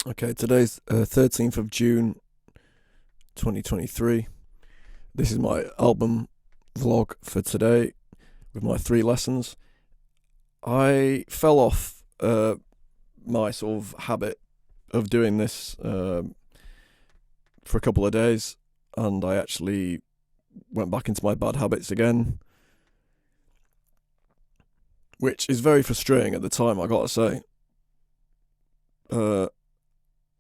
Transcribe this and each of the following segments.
Okay, today's 13th of June 2023. This is my album vlog for today with my 3 lessons. I fell off my sort of habit of doing this for a couple of days, and I actually went back into my bad habits again, which is very frustrating at the time, I gotta say.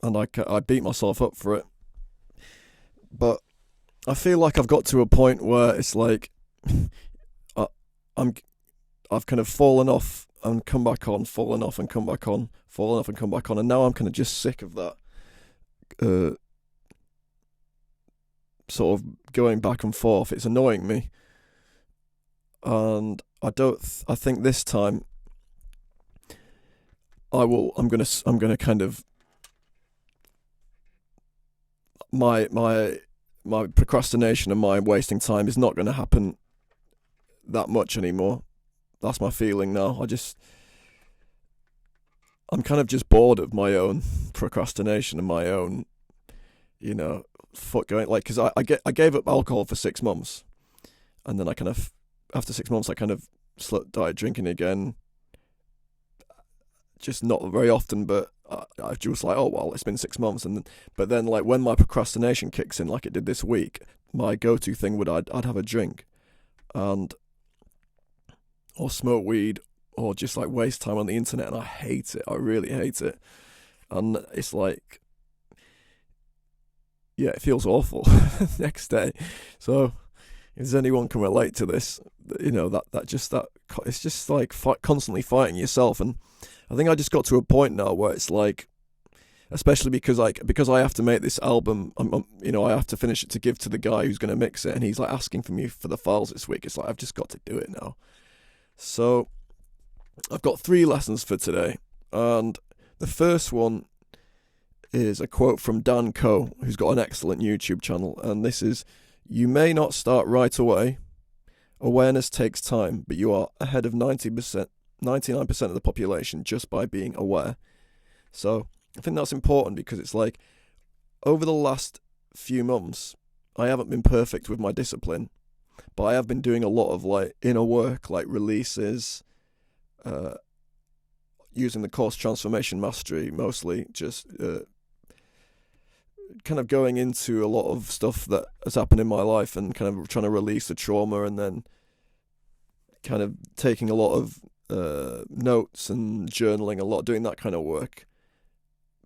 And I beat myself up for it. But I feel like I've got to a point where it's like I, I'm I've kind of fallen off and come back on, fallen off and come back on, fallen off and come back on, and now I'm kind of just sick of that uh, sort of going back and forth. It's annoying me, and I think this time I will. I'm gonna kind of my procrastination and my wasting time is not going to happen that much anymore. That's my feeling now. I'm kind of just bored of my own procrastination and my own, foot going. Like, because I gave up alcohol for 6 months, and then I kind of, after 6 months, I kind of started drinking again. Just not very often, but I was like, oh well, it's been 6 months, but then like when my procrastination kicks in, like it did this week, my go-to thing would I'd have a drink, and or smoke weed, or just like waste time on the internet, and I hate it. I really hate it, and it's like, yeah, it feels awful next day. So, if anyone can relate to this, that it's just like constantly fighting yourself, and I think I just got to a point now where it's like, especially because I have to make this album, I have to finish it to give to the guy who's going to mix it, and he's like asking for me for the files this week. It's like I've just got to do it now. So I've got 3 lessons for today, and the first one is a quote from Dan Coe, who's got an excellent YouTube channel, and this is: "You may not start right away. Awareness takes time, but you are ahead of 99% of the population just by being aware." So I think that's important, because it's like, over the last few months, I haven't been perfect with my discipline, but I have been doing a lot of like inner work, like releases, using the course Transformation Mastery, mostly just kind of going into a lot of stuff that has happened in my life and kind of trying to release the trauma, and then kind of taking a lot of notes and journaling a lot, doing that kind of work.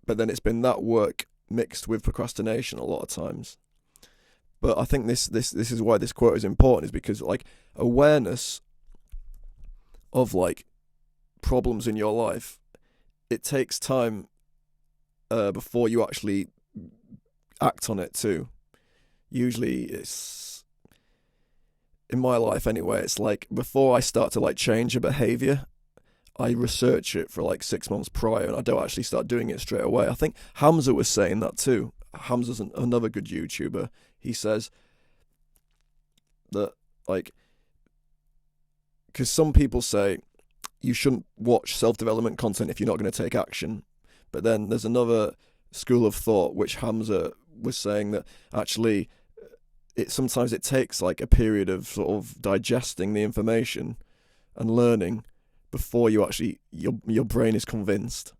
But then it's been that work mixed with procrastination a lot of times. But I think this is why this quote is important, is because like awareness of like problems in your life, it takes time before you actually act on it too. Usually it's, in my life anyway, it's like before I start to like change a behavior, I research it for like 6 months prior, and I don't actually start doing it straight away. I think Hamza was saying that too. Hamza's another good YouTuber. He says that, like, because some people say you shouldn't watch self-development content if you're not going to take action. But then there's another school of thought, which Hamza was saying, that actually sometimes it takes like a period of sort of digesting the information and learning before you actually, your brain is convinced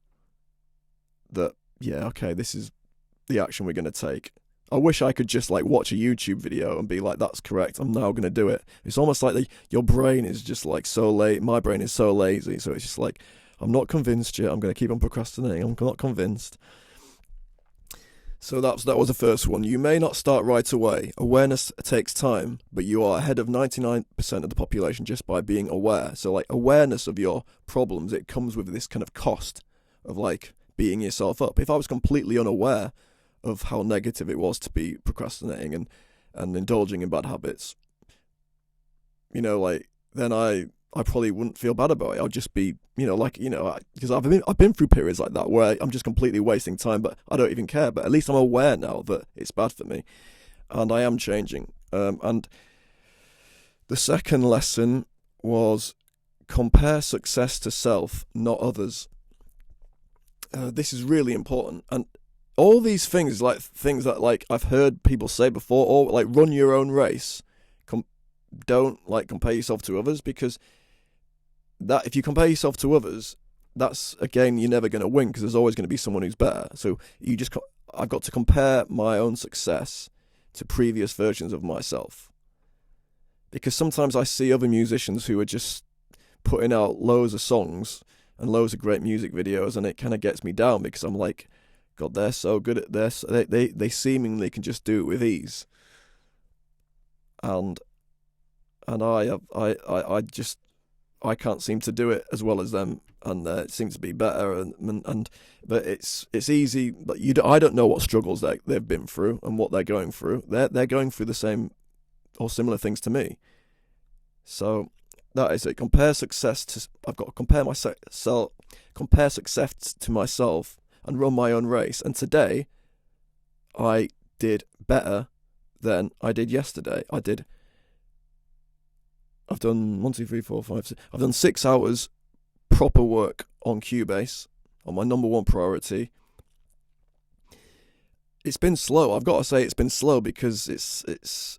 that, yeah, okay, this is the action we're going to take. I wish I could just like watch a YouTube video and be like, that's correct, I'm now going to do it. It's almost like your brain is just like so late. My brain is so lazy, so it's just like, I'm not convinced yet, I'm going to keep on procrastinating, I'm not convinced. So that was the first one. You may not start right away. Awareness takes time, but you are ahead of 99% of the population just by being aware. So like awareness of your problems, it comes with this kind of cost of like beating yourself up. If I was completely unaware of how negative it was to be procrastinating and indulging in bad habits, like then I probably wouldn't feel bad about it. I'd just be, because I've been through periods like that where I'm just completely wasting time, but I don't even care. But at least I'm aware now that it's bad for me, and I am changing. And the second lesson was compare success to self, not others. this is really important. And all these things, like things that like I've heard people say before, or like run your own race. Don't like compare yourself to others, because that if you compare yourself to others, that's again you're never going to win, because there's always going to be someone who's better. So I've got to compare my own success to previous versions of myself, because sometimes I see other musicians who are just putting out loads of songs and loads of great music videos, and it kind of gets me down, because I'm like, God, they're so good at this. They seemingly can just do it with ease, and I can't seem to do it as well as them, and it seems to be better. But it's easy. But I don't know what struggles they've been through and what they're going through. They're going through the same or similar things to me. So that is it. I've got to compare success to myself and run my own race. And today, I did better than I did yesterday. I've done 1, 2, 3, 4, 5, 6. I've done 6 hours proper work on Cubase, on my number one priority. It's been slow. I've got to say it's been slow, because it's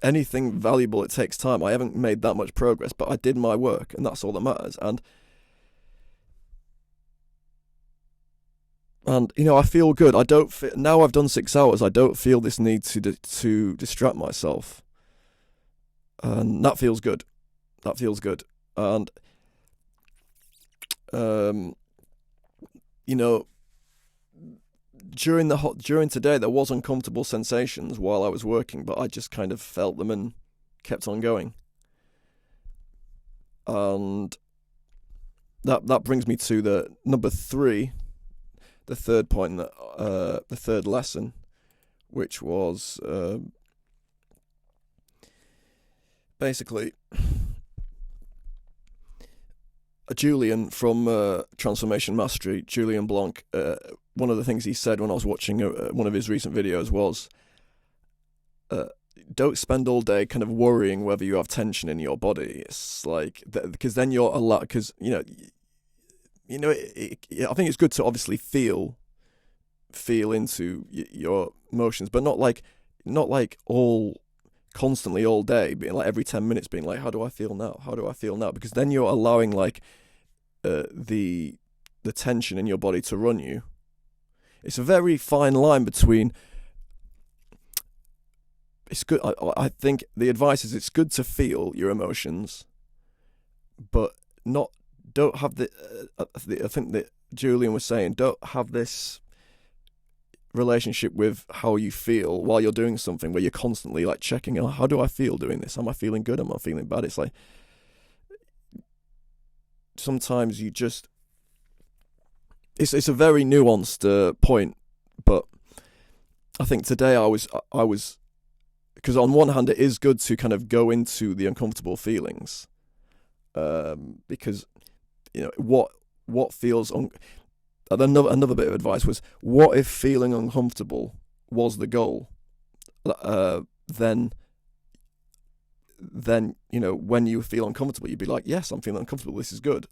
anything valuable, it takes time. I haven't made that much progress, but I did my work, and that's all that matters. And I feel good. Now I've done 6 hours. I don't feel this need to distract myself. And that feels good. And during today there was uncomfortable sensations while I was working, but I just kind of felt them and kept on going. And that brings me to the number 3, the third point, the third lesson, which was basically Julian from Transformation Mastery, Julian Blanc. One of the things he said when I was watching one of his recent videos was, don't spend all day kind of worrying whether you have tension in your body. It's like, because then you're a lot, because I think it's good to obviously feel into your emotions, but not like constantly all day, being like every 10 minutes being like, how do I feel now, because then you're allowing like the tension in your body to run you. It's a very fine line between, it's good, I think the advice is it's good to feel your emotions, but don't have I think that Julian was saying, don't have this relationship with how you feel while you're doing something where you're constantly like checking, oh, how do I feel doing this? Am I feeling good? Am I feeling bad? It's like sometimes you just, it's a very nuanced point, but I think today I was because on one hand it is good to kind of go into the uncomfortable feelings, because what feels another bit of advice was, what if feeling uncomfortable was the goal? Then when you feel uncomfortable, you'd be like, yes, I'm feeling uncomfortable, this is good.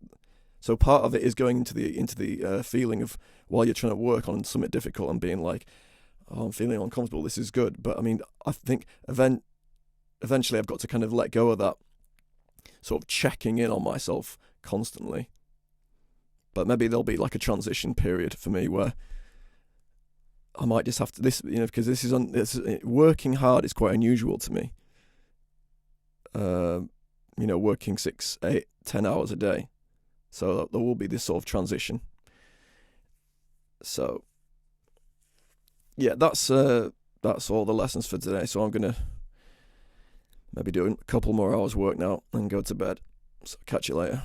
So part of it is going into the feeling of, while you're trying to work on something difficult, and being like, oh, I'm feeling uncomfortable, this is good. But I mean, I think eventually I've got to kind of let go of that sort of checking in on myself constantly. But maybe there'll be like a transition period for me where I might just have to, because this is working hard is quite unusual to me. Working 6, 8, 10 hours a day. So there will be this sort of transition. So yeah, that's all the lessons for today. So I'm gonna maybe do a couple more hours work now and go to bed. So catch you later.